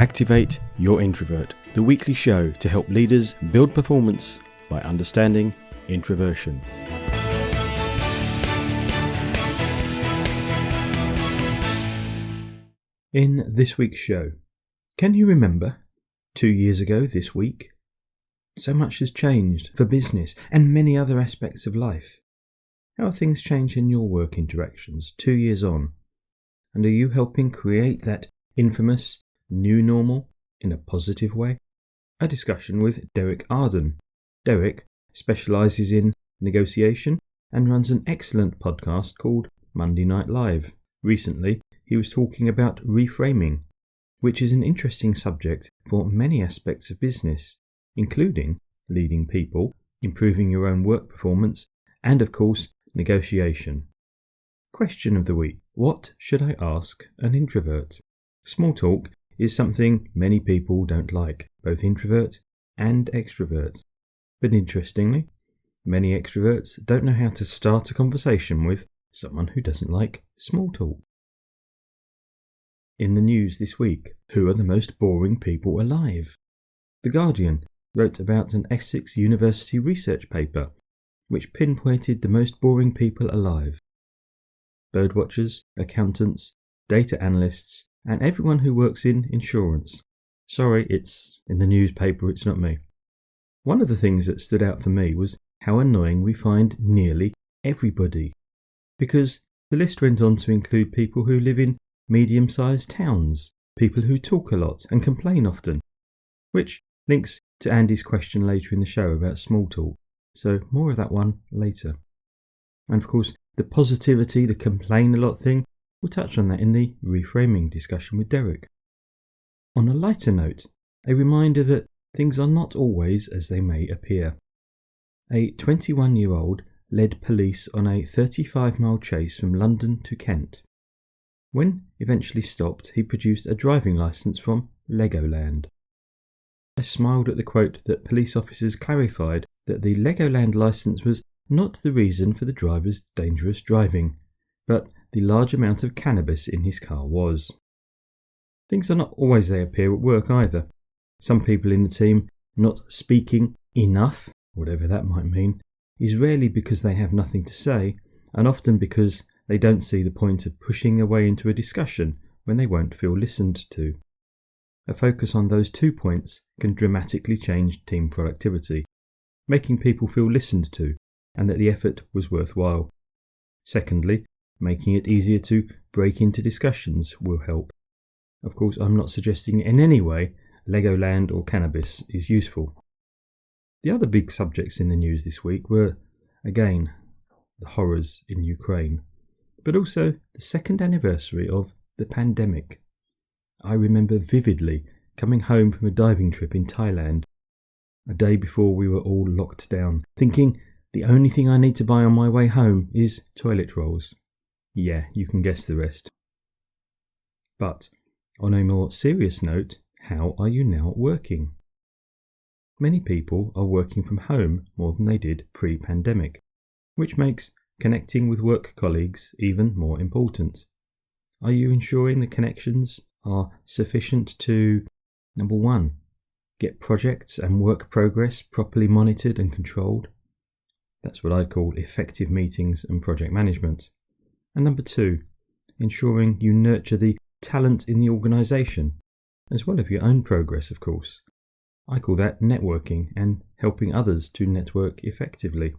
Activate Your Introvert, the weekly show to help leaders build performance by understanding introversion. In this week's show, can you remember 2 years ago this week? So much has changed for business and many other aspects of life. How have things changed in your work interactions 2 years on? And are you helping create that infamous new normal in a positive way? A discussion with Derek Arden. Derek specialises in negotiation and runs an excellent podcast called Monday Night Live. Recently, he was talking about reframing, which is an interesting subject for many aspects of business, including leading people, improving your own work performance, and of course, negotiation. Question of the week: what should I ask an introvert? Small talk is something many people don't like, both introvert and extrovert. But interestingly, many extroverts don't know how to start a conversation with someone who doesn't like small talk. In the news this week, who are the most boring people alive? The Guardian wrote about an Essex University research paper which pinpointed the most boring people alive. Birdwatchers, accountants, data analysts, and everyone who works in insurance. Sorry, it's in the newspaper, it's not me. One of the things that stood out for me was how annoying we find nearly everybody, because the list went on to include people who live in medium-sized towns, people who talk a lot and complain often, which links to Andy's question later in the show about small talk, so more of that one later. And of course, the positivity, the complain a lot thing, we'll touch on that in the reframing discussion with Derek. On a lighter note, a reminder that things are not always as they may appear. A 21-year-old led police on a 35-mile chase from London to Kent. When eventually stopped, he produced a driving licence from Legoland. I smiled at the quote that police officers clarified that the Legoland licence was not the reason for the driver's dangerous driving, but the large amount of cannabis in his car was. Things are not always they appear at work either. Some people in the team not speaking enough, whatever that might mean, is rarely because they have nothing to say, and often because they don't see the point of pushing their way into a discussion when they won't feel listened to. A focus on those 2 points can dramatically change team productivity, making people feel listened to and that the effort was worthwhile. Secondly, making it easier to break into discussions will help. Of course, I'm not suggesting in any way Legoland or cannabis is useful. The other big subjects in the news this week were, again, the horrors in Ukraine, but also the second anniversary of the pandemic. I remember vividly coming home from a diving trip in Thailand, a day before we were all locked down, thinking the only thing I need to buy on my way home is toilet rolls. Yeah, you can guess the rest. But on a more serious note, how are you now working? Many people are working from home more than they did pre-pandemic, which makes connecting with work colleagues even more important. Are you ensuring the connections are sufficient to, number one, get projects and work progress properly monitored and controlled? That's what I call effective meetings and project management. And number two, ensuring you nurture the talent in the organisation, as well as your own progress, of course. I call that networking and helping others to network effectively.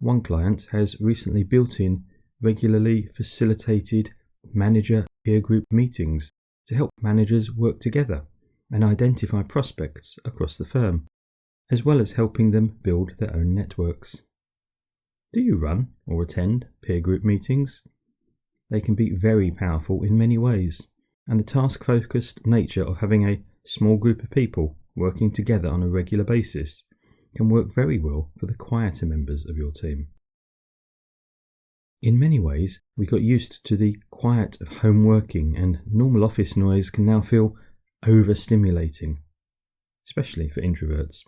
One client has recently built in regularly facilitated manager peer group meetings to help managers work together and identify prospects across the firm, as well as helping them build their own networks. Do you run or attend peer group meetings? They can be very powerful in many ways, and the task-focused nature of having a small group of people working together on a regular basis can work very well for the quieter members of your team. In many ways, we got used to the quiet of home working, and normal office noise can now feel overstimulating, especially for introverts.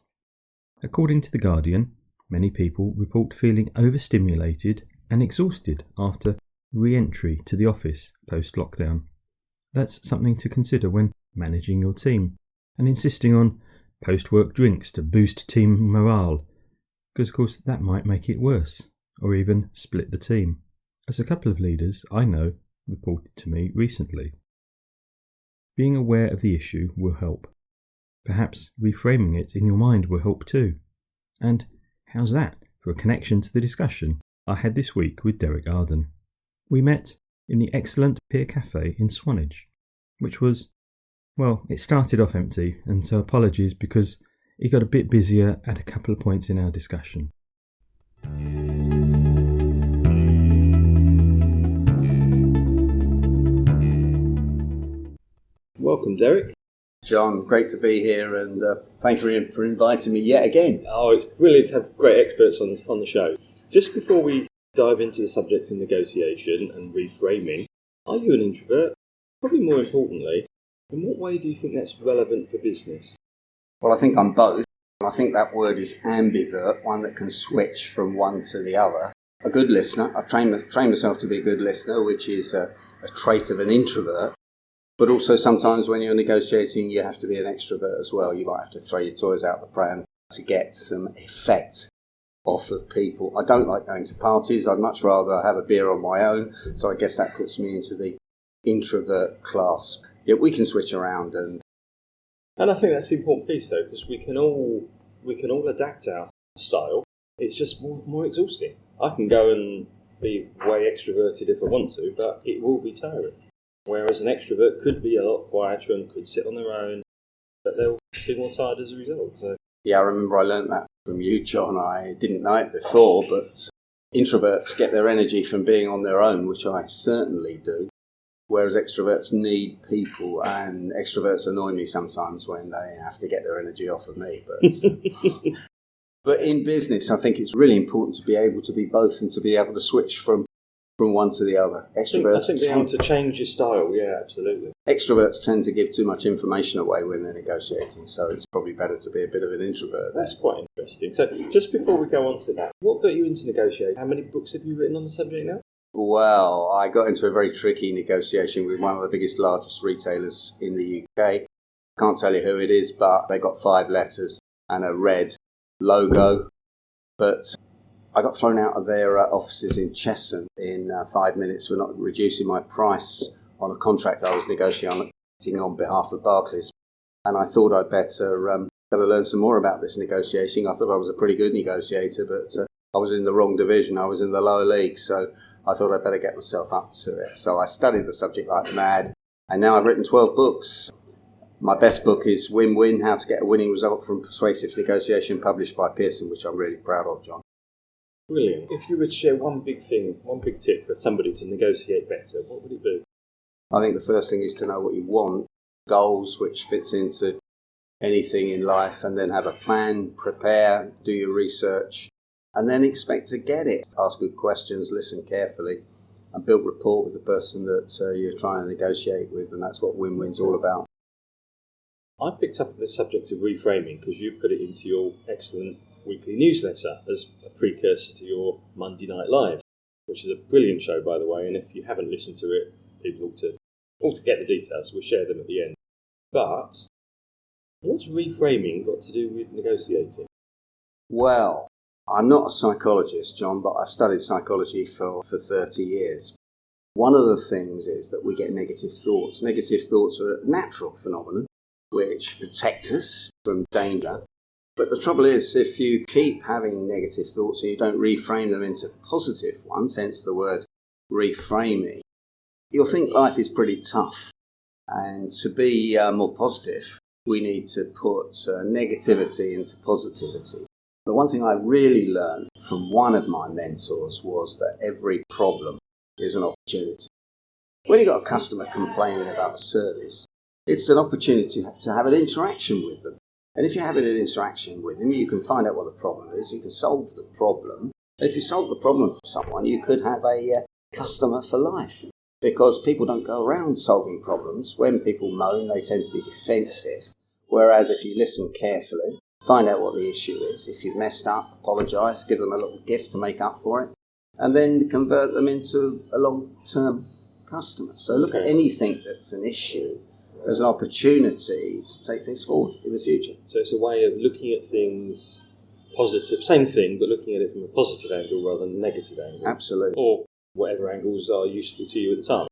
According to The Guardian, many people report feeling overstimulated and exhausted after re-entry to the office post-lockdown. That's something to consider when managing your team, and insisting on post-work drinks to boost team morale, because of course that might make it worse, or even split the team, as a couple of leaders I know reported to me recently. Being aware of the issue will help. Perhaps reframing it in your mind will help too. And how's that for a connection to the discussion I had this week with Derek Arden? We met in the excellent Peer Cafe in Swanage, which was, well, it started off empty, and so apologies because it got a bit busier at a couple of points in our discussion. Welcome, Derek. John, great to be here, and thank you for inviting me yet again. Oh, it's brilliant to have great experts on the show. Just before we dive into the subject of negotiation and reframing, are you an introvert? Probably more importantly, in what way do you think that's relevant for business? Well, I think I'm both. I think that word is ambivert, one that can switch from one to the other. A good listener. I've trained myself to be a good listener, which is a trait of an introvert. But also sometimes when you're negotiating, you have to be an extrovert as well. You might have to throw your toys out the pram to get some effect off of people. I don't like going to parties. I'd much rather have a beer on my own. So I guess that puts me into the introvert class. Yeah, we can switch around, and I think that's the important piece, though, because we can all adapt our style. It's just more exhausting. I can go and be way extroverted if I want to, but it will be tiring. Whereas an extrovert could be a lot quieter and could sit on their own, but they'll be more tired as a result. So yeah, I remember I learned that from you, John. I didn't know it before, but introverts get their energy from being on their own, which I certainly do. Whereas extroverts need people, and extroverts annoy me sometimes when they have to get their energy off of me. But in business, I think it's really important to be able to be both and to be able to switch from one to the other. Extroverts I think being able to change your style, yeah, absolutely. Extroverts tend to give too much information away when they're negotiating, so it's probably better to be a bit of an introvert there. That's quite interesting. So just before we go on to that, what got you into negotiating? How many books have you written on the subject now? Well, I got into a very tricky negotiation with one of the biggest, largest retailers in the UK. Can't tell you who it is, but they got 5 letters and a red logo. But I got thrown out of their offices in Cheshunt in 5 minutes for not reducing my price on a contract I was negotiating on behalf of Barclays. And I thought I'd better learn some more about this negotiating. I thought I was a pretty good negotiator, but I was in the wrong division. I was in the lower league, so I thought I'd better get myself up to it. So I studied the subject like mad, and now I've written 12 books. My best book is Win-Win, How to Get a Winning Result from Persuasive Negotiation, published by Pearson, which I'm really proud of, John. Brilliant. If you would share one big tip for somebody to negotiate better, what would it be? I think the first thing is to know what you want, goals, which fits into anything in life, and then have a plan, prepare, do your research, and then expect to get it. Ask good questions, listen carefully, and build rapport with the person that you're trying to negotiate with, and that's what Win-Win's all about. I picked up the subject of reframing because you put it into your excellent weekly newsletter as a precursor to your Monday Night Live, which is a brilliant show, by the way, and if you haven't listened to it, people ought to get the details. We'll share them at the end. But what's reframing got to do with negotiating? Well, I'm not a psychologist, John, but I've studied psychology for 30 years. One of the things is that we get negative thoughts. Negative thoughts are a natural phenomenon which protect us from danger. But the trouble is, if you keep having negative thoughts and you don't reframe them into positive ones, hence the word reframing, you'll think life is pretty tough. And to be more positive, we need to put negativity into positivity. The one thing I really learned from one of my mentors was that every problem is an opportunity. When you've got a customer complaining about a service, it's an opportunity to have an interaction with them. And if you're having an interaction with them, you can find out what the problem is, you can solve the problem. And if you solve the problem for someone, you could have a customer for life. Because people don't go around solving problems. When people moan, they tend to be defensive. Whereas if you listen carefully, find out what the issue is. If you've messed up, apologise, give them a little gift to make up for it, and then convert them into a long-term customer. So look at anything that's an issue as an opportunity to take things forward in the future. So it's a way of looking at things positive, same thing, but looking at it from a positive angle rather than a negative angle. Absolutely. Or whatever angles are useful to you at the time.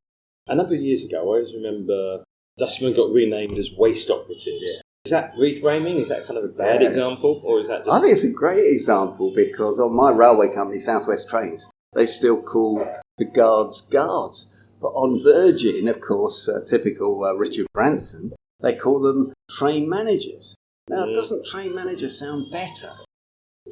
A number of years ago, I always remember Dustman got renamed as waste operatives. Yeah. Is that reframing? Is that kind of a bad example? Or is that just... I think it's a great example because on my railway company, South West Trains, they still call the guards guards. But on Virgin, of course, typical Richard Branson, they call them train managers. Now, doesn't train manager sound better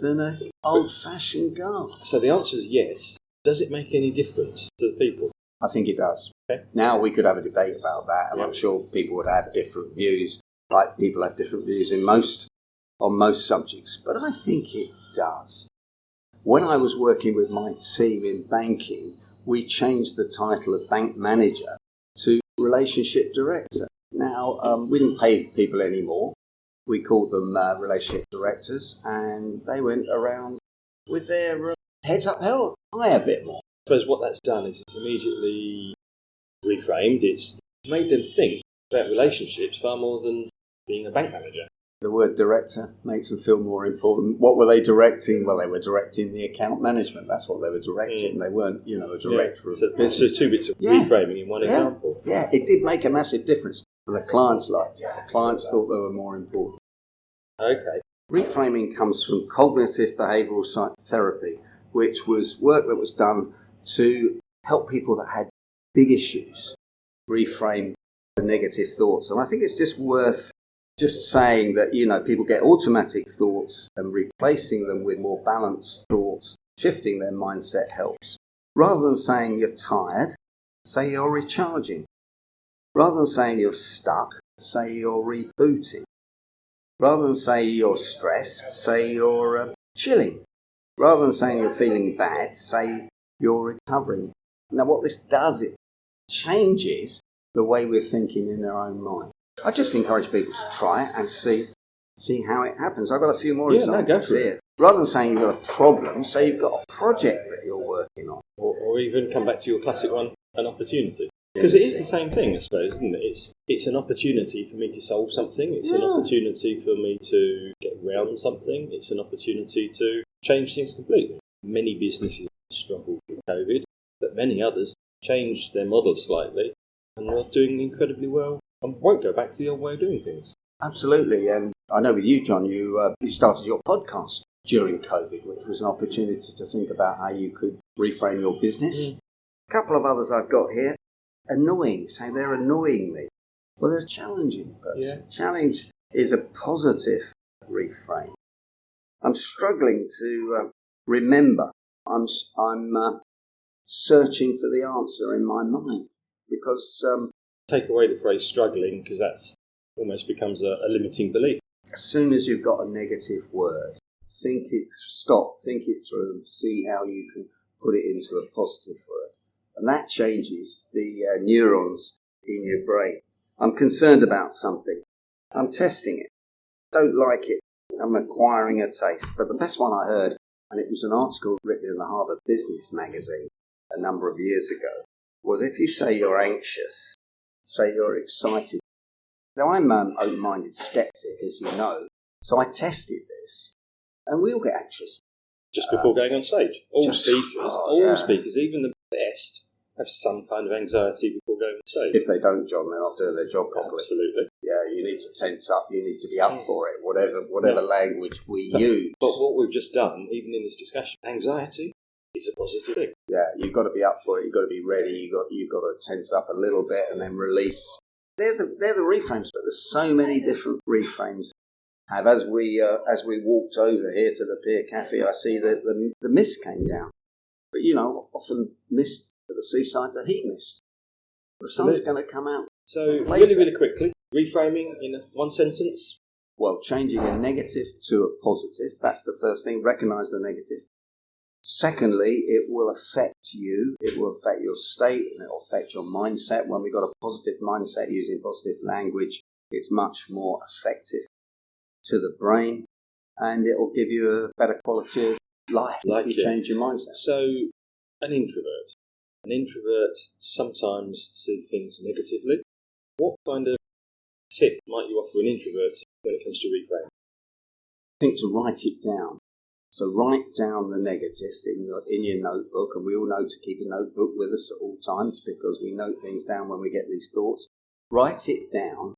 than an old-fashioned guard? So the answer is yes. Does it make any difference to the people? I think it does. Okay. Now we could have a debate about that, and I'm sure people would have different views, like people have different views on most subjects. But I think it does. When I was working with my team in banking, we changed the title of bank manager to relationship director. Now, we didn't pay people anymore. We called them relationship directors, and they went around with their heads up high a bit more. I suppose what that's done is it's immediately reframed. It's made them think about relationships far more than being a bank manager. The word director makes them feel more important. What were they directing? Well, they were directing the account management. That's what they were directing. They weren't, a director of the business. So two bits of reframing in one example. Yeah, it did make a massive difference. And the clients liked it. The clients thought they were more important. Okay. Reframing comes from cognitive behavioural therapy, which was work that was done to help people that had big issues reframe the negative thoughts. And I think it's just worth just saying that, people get automatic thoughts and replacing them with more balanced thoughts, shifting their mindset helps. Rather than saying you're tired, say you're recharging. Rather than saying you're stuck, say you're rebooting. Rather than say you're stressed, say you're chilling. Rather than saying you're feeling bad, say you're recovering. Now what this does, it changes the way we're thinking in our own mind. I just encourage people to try it and see how it happens. I've got a few more examples here. Rather than saying you've got a problem, say you've got a project that you're working on. Or even come back to your classic one, an opportunity. Because it is the same thing, I suppose, isn't it? It's an opportunity for me to solve something. It's an opportunity for me to get around something. It's an opportunity to change things completely. Many businesses struggled with COVID, but many others changed their model slightly and are doing incredibly well and won't go back to the old way of doing things. Absolutely. And I know with you, John, you started your podcast during COVID, which was an opportunity to think about how you could reframe your business. A couple of others I've got here. Annoying, saying they're annoying me. Well, they're a challenging person. Challenge is a positive reframe. I'm struggling to remember. I'm searching for the answer in my mind because... Take away the phrase struggling because that's almost becomes a limiting belief. As soon as you've got a negative word, think it through, see how you can put it into a positive word. And that changes the neurons in your brain. I'm concerned about something. I'm testing it. Don't like it. I'm acquiring a taste. But the best one I heard, and it was an article written in the Harvard Business Magazine a number of years ago, was if you say you're anxious, say you're excited. Now, I'm an open-minded skeptic, as you know, so I tested this. And we all get anxious. Just before going on stage. All speakers, even the best, have some kind of anxiety before going on stage. If they don't, John, they're not doing their job properly. Absolutely. Yeah, you need to tense up, you need to be up for it, whatever language we use. But what we've just done, even in this discussion, anxiety is a positive thing. Yeah, you've got to be up for it, you've got to be ready, you've got to tense up a little bit and then release. They're the reframes, but there's so many different reframes. As we walked over here to the Pier Cafe, I see that the mist came down. But, often mist at the seaside's a heat mist. The sun's going to come out. So, really quickly, reframing in one sentence. Well, changing a negative to a positive. That's the first thing. Recognise the negative. Secondly, it will affect you. It will affect your state and it will affect your mindset. When we've got a positive mindset using positive language, it's much more effective to the brain and it will give you a better quality of life if you change your mindset. So, an introvert sometimes sees things negatively. What kind of tip might you offer an introvert when it comes to reframing? I think to write it down. So write down the negative in your notebook, and we all know to keep a notebook with us at all times because we note things down when we get these thoughts. Write it down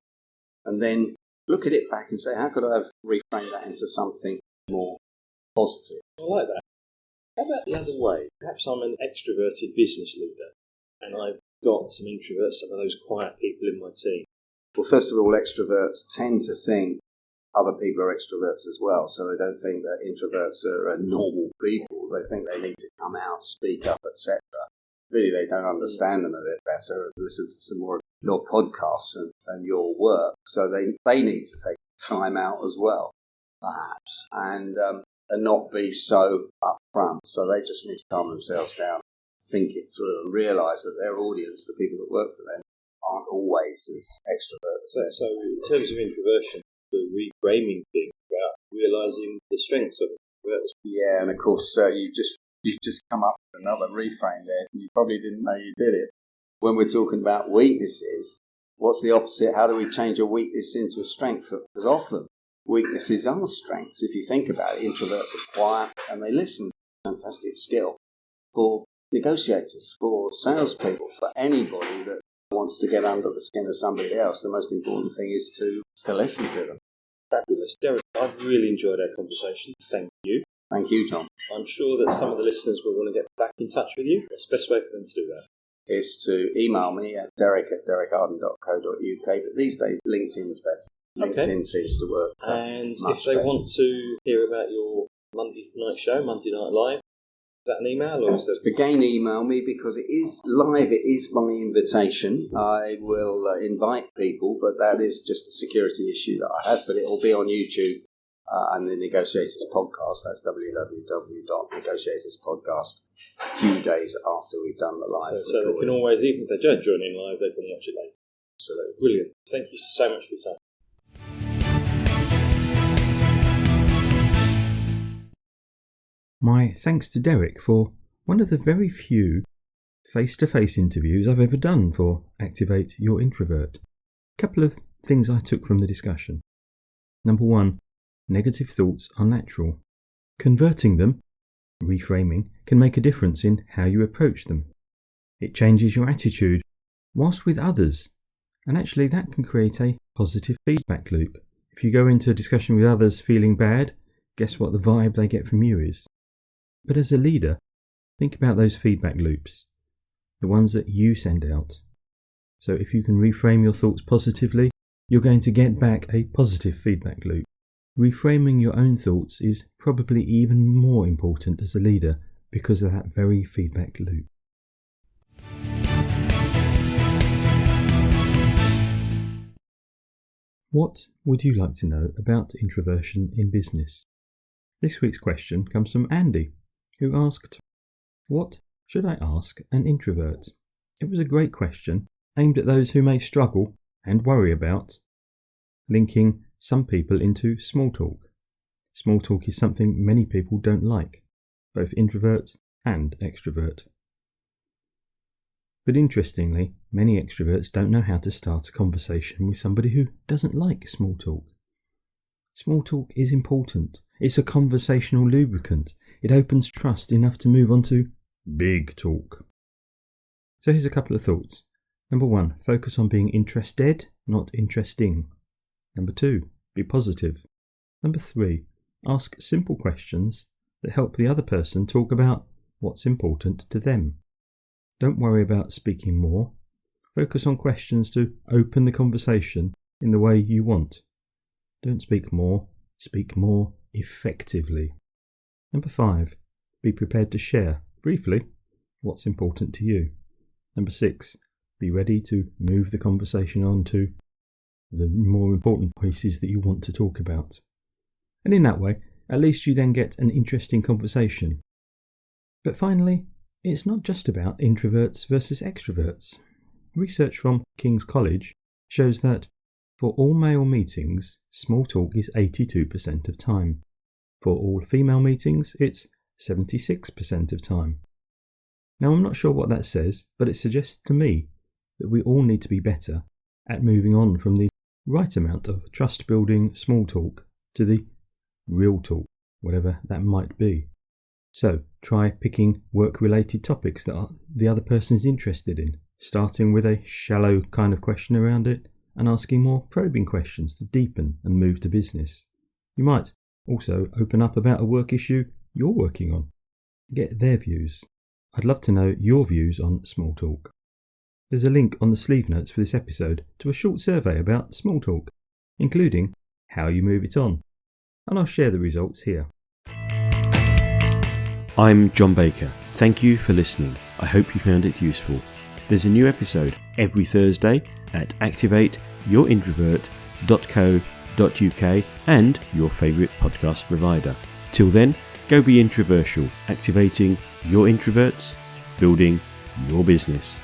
and then look at it back and say, how could I have reframed that into something more positive? I like that. How about the other way? Perhaps I'm an extroverted business leader and I've got some introverts, some of those quiet people in my team. Well, first of all, extroverts tend to think other people are extroverts as well, so they don't think that introverts are normal people. They think they need to come out, speak up, etc. Really, they don't understand them a bit better and listen to some more of your podcasts and your work, so they need to take time out as well, perhaps, and not be so upfront. So they just need to calm themselves down, think it through, and realise that their audience, the people that work for them, aren't always as extroverts. So in terms of introversion, the reframing thing about realising the strengths of introverts. Yeah, and of course you've just come up with another reframe there. You probably didn't know you did it. When we're talking about weaknesses, what's the opposite? How do we change a weakness into a strength? Because often weaknesses are strengths. If you think about it, introverts are quiet and they listen. Fantastic skill for negotiators, for salespeople, for anybody that wants to get under the skin of somebody else. The most important thing is to listen to them. Fabulous. Derek, I've really enjoyed our conversation. Thank you. Thank you, John. I'm sure that some of the listeners will want to get back in touch with you. What's the best way for them to do that? Is to email me at derek@derekarden.co.uk, but these days LinkedIn's better. Okay. LinkedIn seems to work And much if they better. want to hear about your Monday night show, Monday Night Live, is that an email or is that... Again, email me because it is live. It is by invitation. I will invite people, but that is just a security issue that I have. But it will be on YouTube and the Negotiators Podcast. That's www.negotiatorspodcast. A few days after we've done the live So they can always, even if they don't join in live, they can watch it later. Absolutely. Brilliant. Thank you so much for your time. My thanks to Derek for one of the very few face-to-face interviews I've ever done for Activate Your Introvert. A couple of things I took from the discussion. Number one, negative thoughts are natural. Converting them, reframing, can make a difference in how you approach them. It changes your attitude whilst with others, and actually that can create a positive feedback loop. If you go into a discussion with others feeling bad, guess what the vibe they get from you is? But as a leader, think about those feedback loops, the ones that you send out. So if you can reframe your thoughts positively, you're going to get back a positive feedback loop. Reframing your own thoughts is probably even more important as a leader because of that very feedback loop. What would you like to know about introversion in business? This week's question comes from Andy, who asked, "What should I ask an introvert?" It was a great question, aimed at those who may struggle and worry about linking some people into small talk. Small talk is something many people don't like, both introvert and extrovert. But interestingly, many extroverts don't know how to start a conversation with somebody who doesn't like small talk. Small talk is important. It's a conversational lubricant. It opens trust enough to move on to big talk. So here's a couple of thoughts. Number one, focus on being interested, not interesting. Number two, be positive. Number three, ask simple questions that help the other person talk about what's important to them. Don't worry about speaking more. Focus on questions to open the conversation in the way you want. Don't speak more effectively. Number five, be prepared to share, briefly, what's important to you. Number six, be ready to move the conversation on to the more important pieces that you want to talk about. And in that way, at least you then get an interesting conversation. But finally, it's not just about introverts versus extroverts. Research from King's College shows that for all male meetings, small talk is 82% of time. For all female meetings, it's 76% of time. Now, I'm not sure what that says, but it suggests to me that we all need to be better at moving on from the right amount of trust-building small talk to the real talk, whatever that might be. So try picking work-related topics that the other person is interested in, starting with a shallow kind of question around it and asking more probing questions to deepen and move to business. You might also open up about a work issue you're working on. Get their views. I'd love to know your views on small talk. There's a link on the sleeve notes for this episode to a short survey about small talk, including how you move it on, and I'll share the results here. I'm John Baker. Thank you for listening. I hope you found it useful. There's a new episode every Thursday at activateyourinTrovert.co.uk and your favourite podcast provider. Till then, go be introversial, activating your introverts, building your business.